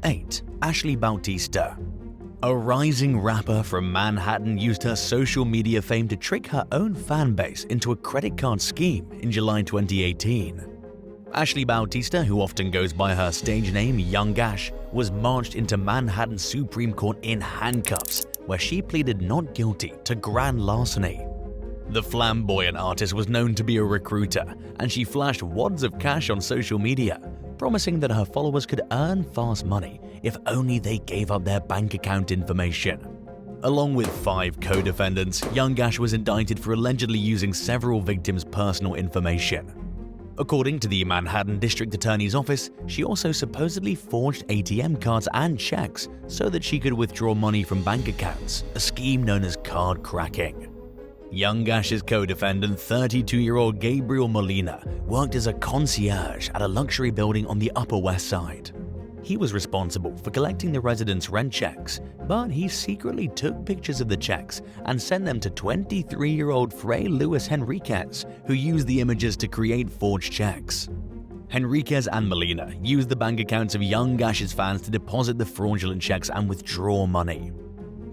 8. Ashley Bautista. A rising rapper from Manhattan used her social media fame to trick her own fan base into a credit card scheme in July 2018. Ashley Bautista, who often goes by her stage name Young Ash, was marched into Manhattan Supreme Court in handcuffs, where she pleaded not guilty to grand larceny. The flamboyant artist was known to be a recruiter, and she flashed wads of cash on social media, promising that her followers could earn fast money if only they gave up their bank account information. Along with 5 co-defendants, Young Ash was indicted for allegedly using several victims' personal information. According to the Manhattan District Attorney's Office, she also supposedly forged ATM cards and checks so that she could withdraw money from bank accounts, a scheme known as card cracking. Young Ash's co-defendant, 32-year-old Gabriel Molina, worked as a concierge at a luxury building on the Upper West Side. He was responsible for collecting the residents' rent checks, but he secretly took pictures of the checks and sent them to 23-year-old Fray Luis Henriquez, who used the images to create forged checks. Henriquez and Molina used the bank accounts of Young Ash's fans to deposit the fraudulent checks and withdraw money.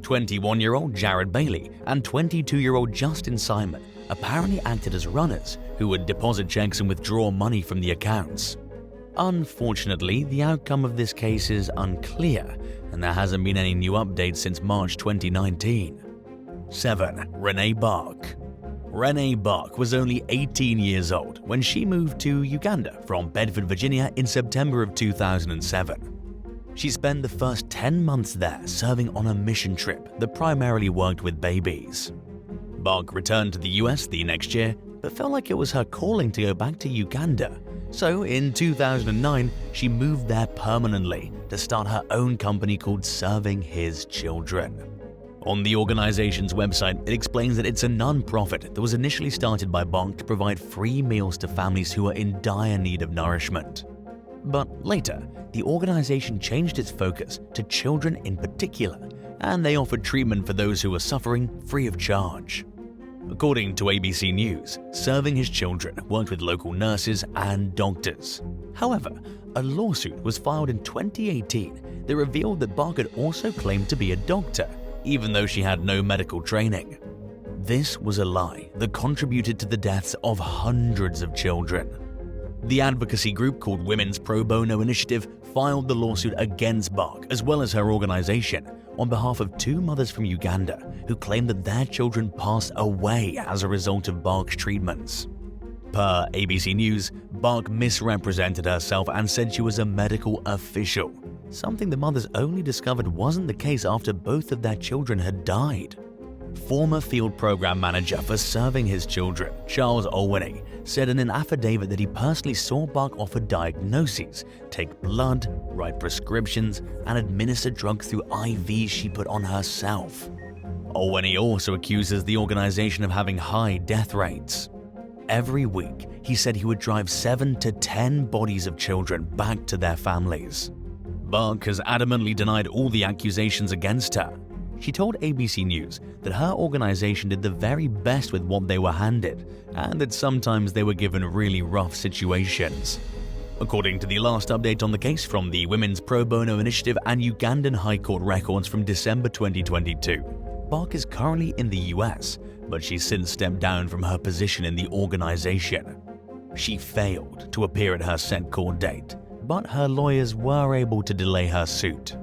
21-year-old Jared Bailey and 22-year-old Justin Simon apparently acted as runners who would deposit checks and withdraw money from the accounts. Unfortunately, the outcome of this case is unclear, and there hasn't been any new updates since March 2019. 7. Renee Bark. Renee Bark was only 18 years old when she moved to Uganda from Bedford, Virginia in September of 2007. She spent the first 10 months there serving on a mission trip that primarily worked with babies. Bark returned to the US the next year, but felt like it was her calling to go back to Uganda. So in 2009, she moved there permanently to start her own company called Serving His Children. On the organization's website, it explains that it's a non-profit that was initially started by Bark to provide free meals to families who are in dire need of nourishment. But later, the organization changed its focus to children in particular, and they offered treatment for those who were suffering free of charge. According to ABC News, Serving His Children worked with local nurses and doctors. However, a lawsuit was filed in 2018 that revealed that Bark had also claimed to be a doctor, even though she had no medical training. This was a lie that contributed to the deaths of hundreds of children. The advocacy group called Women's Pro Bono Initiative filed the lawsuit against Bark as well as her organization on behalf of 2 mothers from Uganda who claimed that their children passed away as a result of Bark's treatments. Per ABC News, Bark misrepresented herself and said she was a medical official, something the mothers only discovered wasn't the case after both of their children had died. Former field program manager for Serving His Children, Charles Olweny, said in an affidavit that he personally saw Bark offer diagnoses, take blood, write prescriptions, and administer drugs through IVs she put on herself. Olweny also accuses the organization of having high death rates. Every week, he said he would drive 7 to 10 bodies of children back to their families. Bark has adamantly denied all the accusations against her. She told ABC News that her organization did the very best with what they were handed, and that sometimes they were given really rough situations. According to the last update on the case from the Women's Pro Bono Initiative and Ugandan High Court records from December 2022, Bark is currently in the US, but she's since stepped down from her position in the organization. She failed to appear at her set court date, but her lawyers were able to delay her suit.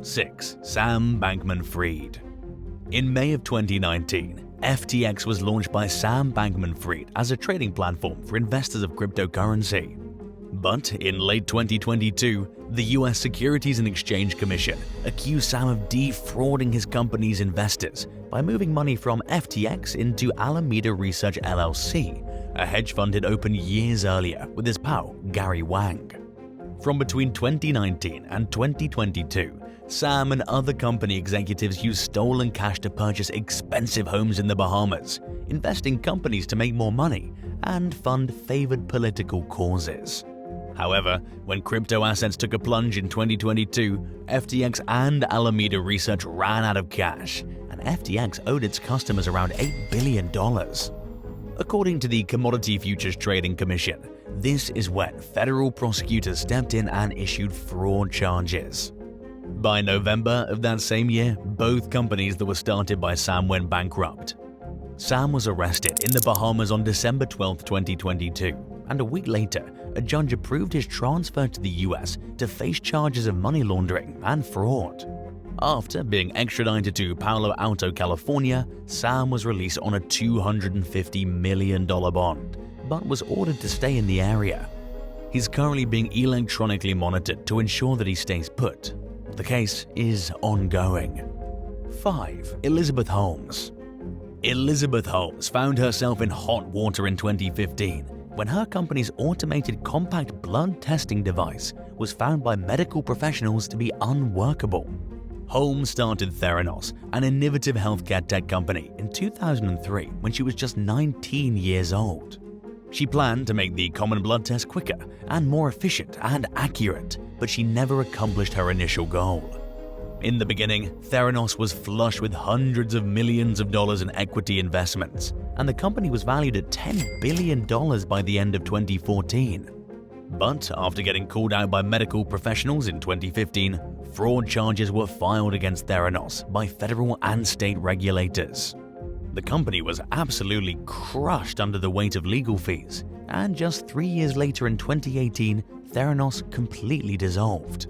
6. Sam Bankman-Fried. In May of 2019, FTX was launched by Sam Bankman-Fried as a trading platform for investors of cryptocurrency. But in late 2022, the US Securities and Exchange Commission accused Sam of defrauding his company's investors by moving money from FTX into Alameda Research LLC, a hedge fund he'd opened years earlier with his pal Gary Wang. From between 2019 and 2022, Sam and other company executives used stolen cash to purchase expensive homes in the Bahamas, invest in companies to make more money, and fund favored political causes. However, when crypto assets took a plunge in 2022, FTX and Alameda Research ran out of cash, and FTX owed its customers around $8 billion. According to the Commodity Futures Trading Commission, this is when federal prosecutors stepped in and issued fraud charges. By November of that same year, both companies that were started by Sam went bankrupt. Sam was arrested in the Bahamas on December 12, 2022, and a week later, a judge approved his transfer to the US to face charges of money laundering and fraud. After being extradited to Palo Alto, California, Sam was released on a $250 million bond, but was ordered to stay in the area. He's currently being electronically monitored to ensure that he stays put. The case is ongoing. 5. Elizabeth Holmes. Elizabeth Holmes found herself in hot water in 2015 when her company's automated compact blood testing device was found by medical professionals to be unworkable. Holmes started Theranos, an innovative healthcare tech company, in 2003 when she was just 19 years old. She planned to make the common blood test quicker and more efficient and accurate, but she never accomplished her initial goal. In the beginning, Theranos was flush with hundreds of millions of dollars in equity investments, and the company was valued at $10 billion by the end of 2014. But after getting called out by medical professionals in 2015, fraud charges were filed against Theranos by federal and state regulators. The company was absolutely crushed under the weight of legal fees, and just 3 years later in 2018, Theranos completely dissolved.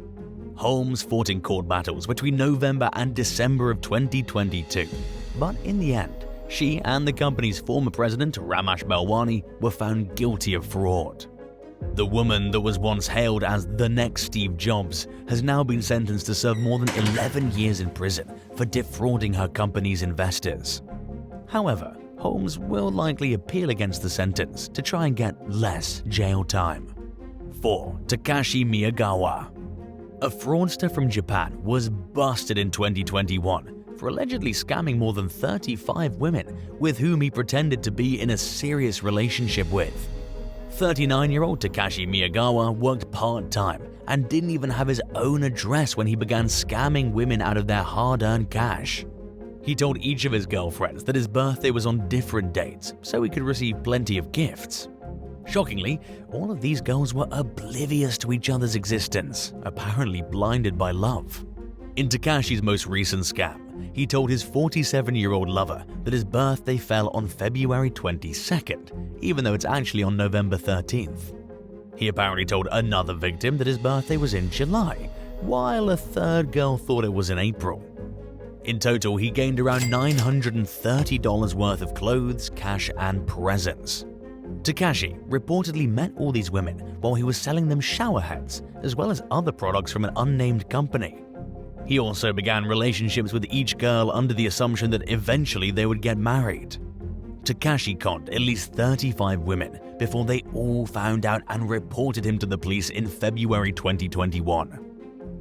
Holmes fought in court battles between November and December of 2022, but in the end, she and the company's former president, Ramesh Balwani, were found guilty of fraud. The woman that was once hailed as the next Steve Jobs has now been sentenced to serve more than 11 years in prison for defrauding her company's investors. However, Holmes will likely appeal against the sentence to try and get less jail time. 4. Takashi Miyagawa. A fraudster from Japan was busted in 2021 for allegedly scamming more than 35 women with whom he pretended to be in a serious relationship with. 39-year-old Takashi Miyagawa worked part-time and didn't even have his own address when he began scamming women out of their hard-earned cash. He told each of his girlfriends that his birthday was on different dates so he could receive plenty of gifts. Shockingly, all of these girls were oblivious to each other's existence, apparently blinded by love. In Takashi's most recent scam, he told his 47-year-old lover that his birthday fell on February 22nd, even though it's actually on November 13th. He apparently told another victim that his birthday was in July, while a third girl thought it was in April. In total, he gained around $930 worth of clothes, cash, and presents. Takashi reportedly met all these women while he was selling them shower heads, as well as other products from an unnamed company. He also began relationships with each girl under the assumption that eventually they would get married. Takashi conned at least 35 women before they all found out and reported him to the police in February 2021.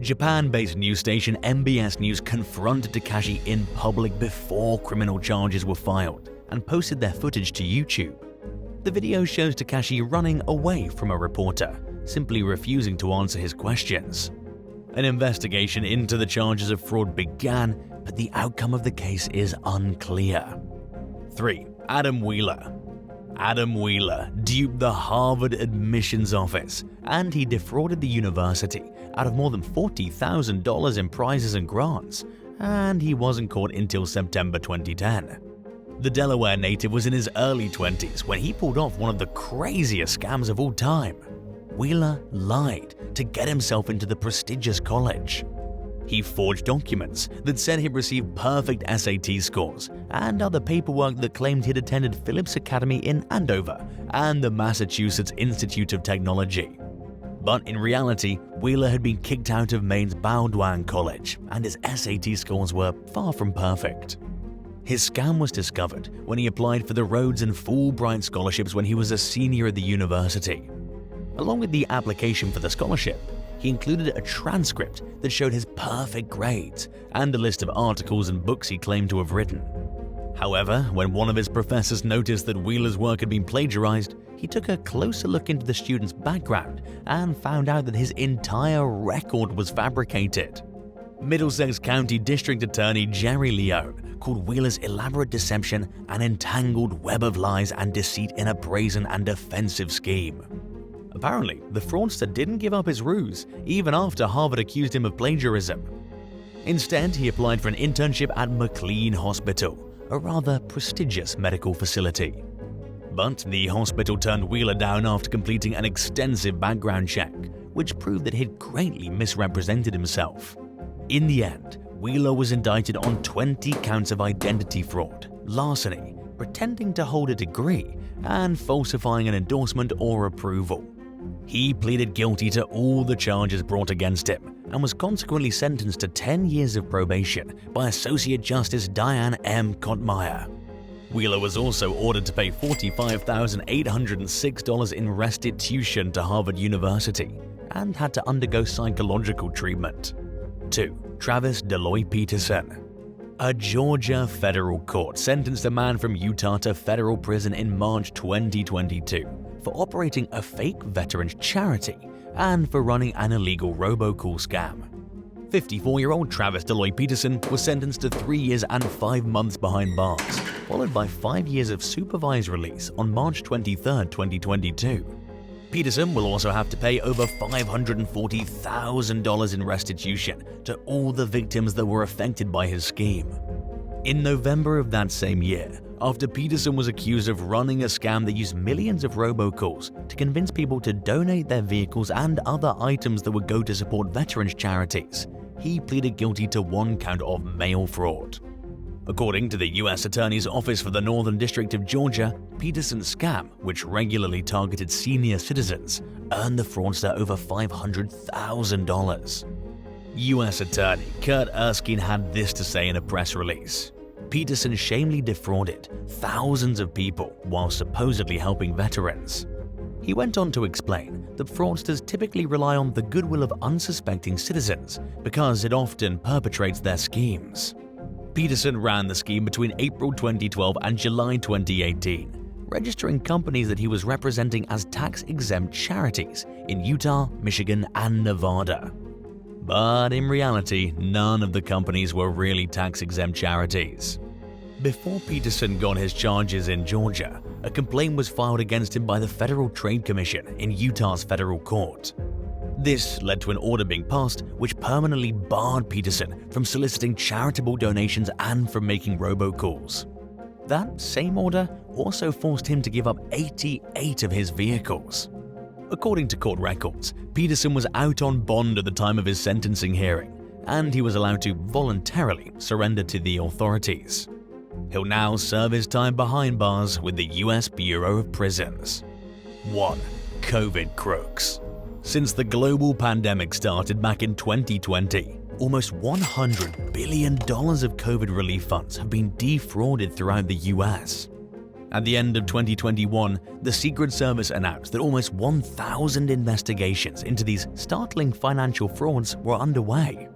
Japan-based news station MBS News confronted Takashi in public before criminal charges were filed and posted their footage to YouTube. The video shows Takashi running away from a reporter, simply refusing to answer his questions. An investigation into the charges of fraud began, but the outcome of the case is unclear. 3. Adam Wheeler. Adam Wheeler duped the Harvard admissions office, and he defrauded the university out of more than $40,000 in prizes and grants, and he wasn't caught until September 2010. The Delaware native was in his early 20s when he pulled off one of the craziest scams of all time. Wheeler lied to get himself into the prestigious college. He forged documents that said he'd received perfect SAT scores and other paperwork that claimed he'd attended Phillips Academy in Andover and the Massachusetts Institute of Technology. But in reality, Wheeler had been kicked out of Maine's Bowdoin College, and his SAT scores were far from perfect. His scam was discovered when he applied for the Rhodes and Fulbright scholarships when he was a senior at the university. Along with the application for the scholarship, he included a transcript that showed his perfect grades and a list of articles and books he claimed to have written. However, when one of his professors noticed that Wheeler's work had been plagiarized, he took a closer look into the student's background and found out that his entire record was fabricated. Middlesex County District Attorney Jerry Leone called Wheeler's elaborate deception an entangled web of lies and deceit in a brazen and offensive scheme. Apparently, the fraudster didn't give up his ruse even after Harvard accused him of plagiarism. Instead, he applied for an internship at McLean Hospital, a rather prestigious medical facility. But the hospital turned Wheeler down after completing an extensive background check, which proved that he'd greatly misrepresented himself. In the end, Wheeler was indicted on 20 counts of identity fraud, larceny, pretending to hold a degree, and falsifying an endorsement or approval. He pleaded guilty to all the charges brought against him and was consequently sentenced to 10 years of probation by Associate Justice Diane M. Kottmeyer. Wheeler was also ordered to pay $45,806 in restitution to Harvard University and had to undergo psychological treatment. 2. Travis DeLoy Peterson. A Georgia federal court sentenced a man from Utah to federal prison in March 2022 for operating a fake veterans charity and for running an illegal robocall scam. 54-year-old Travis DeLoy Peterson was sentenced to 3 years and 5 months behind bars, followed by 5 years of supervised release on March 23, 2022. Peterson will also have to pay over $540,000 in restitution to all the victims that were affected by his scheme. In November of that same year, after Peterson was accused of running a scam that used millions of robocalls to convince people to donate their vehicles and other items that would go to support veterans charities, he pleaded guilty to 1 count of mail fraud. According to the U.S. Attorney's Office for the Northern District of Georgia, Peterson's scam, which regularly targeted senior citizens, earned the fraudster over $500,000. U.S. Attorney Kurt Erskine had this to say in a press release. Peterson shamefully defrauded thousands of people while supposedly helping veterans. He went on to explain that fraudsters typically rely on the goodwill of unsuspecting citizens because it often perpetrates their schemes. Peterson ran the scheme between April 2012 and July 2018, registering companies that he was representing as tax-exempt charities in Utah, Michigan, and Nevada. But in reality, none of the companies were really tax-exempt charities. Before Peterson got his charges in Georgia, a complaint was filed against him by the Federal Trade Commission in Utah's federal court. This led to an order being passed which permanently barred Peterson from soliciting charitable donations and from making robocalls. That same order also forced him to give up 88 of his vehicles. According to court records, Peterson was out on bond at the time of his sentencing hearing, and he was allowed to voluntarily surrender to the authorities. He'll now serve his time behind bars with the U.S. Bureau of Prisons. 1. COVID crooks. Since the global pandemic started back in 2020, almost $100 billion of COVID relief funds have been defrauded throughout the US. At the end of 2021, the Secret Service announced that almost 1,000 investigations into these startling financial frauds were underway.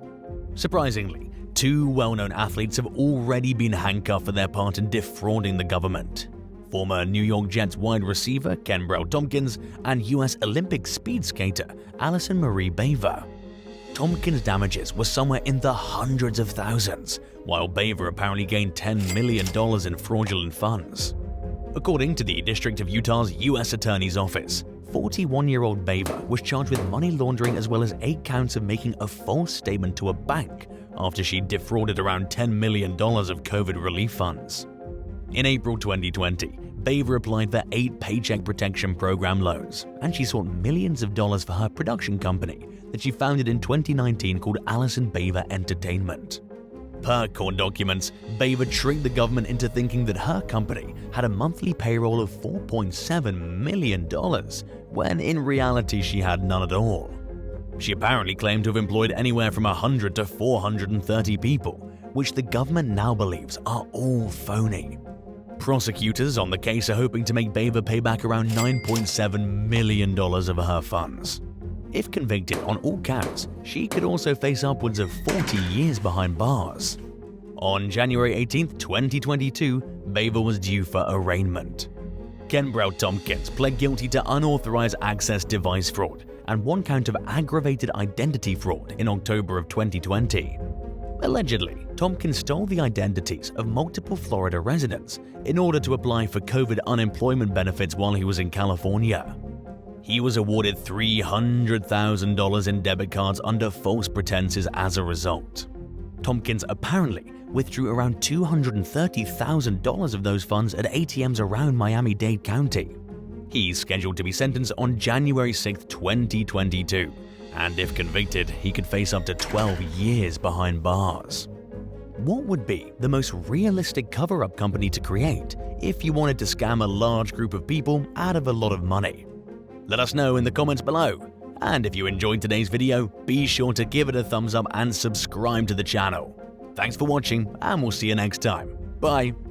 Surprisingly, 2 well-known athletes have already been handcuffed for their part in defrauding the government. Former New York Jets wide receiver Kenbrell Tompkins and U.S. Olympic speed skater Allison Marie Baver. Tompkins' damages were somewhere in the hundreds of thousands, while Baver apparently gained $10 million in fraudulent funds. According to the District of Utah's U.S. Attorney's Office, 41-year-old Baver was charged with money laundering as well as 8 counts of making a false statement to a bank after she defrauded around $10 million of COVID relief funds. In April 2020, Baver applied for 8 Paycheck Protection Program loans, and she sought millions of dollars for her production company that she founded in 2019 called Allison Baver Entertainment. Per court documents, Baver tricked the government into thinking that her company had a monthly payroll of $4.7 million, when in reality she had none at all. She apparently claimed to have employed anywhere from 100 to 430 people, which the government now believes are all phony. Prosecutors on the case are hoping to make Baver pay back around $9.7 million of her funds. If convicted on all counts, she could also face upwards of 40 years behind bars. On January 18, 2022, Baver was due for arraignment. Kenbrell Tompkins pled guilty to unauthorized access device fraud and 1 count of aggravated identity fraud in October of 2020. Allegedly, Tompkins stole the identities of multiple Florida residents in order to apply for COVID unemployment benefits while he was in California. He was awarded $300,000 in debit cards under false pretenses as a result. Tompkins apparently withdrew around $230,000 of those funds at ATMs around Miami-Dade County. He's scheduled to be sentenced on January 6, 2022, and if convicted, he could face up to 12 years behind bars. What would be the most realistic cover-up company to create if you wanted to scam a large group of people out of a lot of money? Let us know in the comments below. And if you enjoyed today's video, be sure to give it a thumbs up and subscribe to the channel. Thanks for watching, and we'll see you next time. Bye!